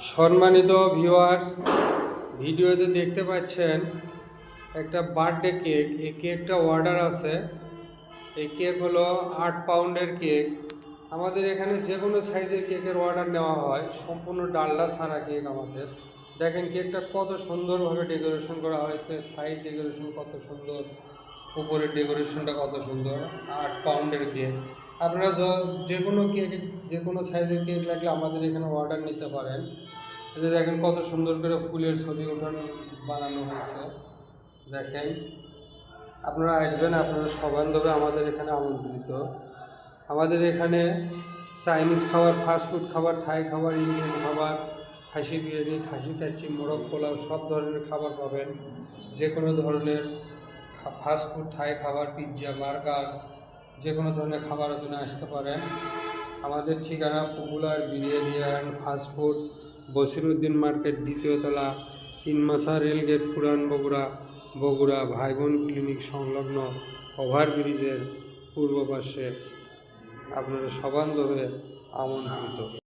সম্মানিত ভিউয়ার্স, ভিডিওতে দেখতে পাচ্ছেন একটা বার্থডে কেক। এই কেকটা অর্ডার আছে। এই কেক হলো 8 পাউন্ডের কেক। আমাদের এখানে যে কোনো সাইজের কেকের অর্ডার নেওয়া হয়, সম্পূর্ণ ডালডা ছাড়া কেক আমাদের। দেখেন কেকটা কত সুন্দরভাবে ডেকোরেশন করা হয়েছে, সাইড ডেকোরেশন কত সুন্দর, উপরের ডেকোরেশনটা কত সুন্দর। 8 পাউন্ডের কেক। আপনারা যে কোনো কেক, যে কোনো সাইজের কেক লাগলে আমাদের এখানে অর্ডার নিতে পারেন। এই যে দেখেন কত সুন্দর করে ফুলের ছবি বানানো হয়েছে। দেখেন আপনারা আসবেন, আপনারা সবান্ধবে আমাদের এখানে আমন্ত্রিত। আমাদের এখানে চাইনিজ খাবার, ফাস্টফুড খাবার, থাই খাবার, ইন্ডিয়ান খাবার, খাসি বিরিয়ানি, খাসি কাচ্চি, মোরগ পোলাও, সব ধরনের খাবার পাবেন। যে কোনো ধরনের ফাস্টফুড, থাই খাবার, পিৎজা, বার্গার, যে কোনো ধরনের খাবারের জন্য আসতে পারেন। আমাদের ঠিকানা popular biryani and fast food, Basiruddin market, 2য় তলা, 3 মাথা রেলগেট, পুরান বগুড়া ভাইবোন ক্লিনিক সংলগ্ন ওভারব্রিজের পূর্ব পাশে। আপনারা সবান্ধবে আমন্ত্রিত।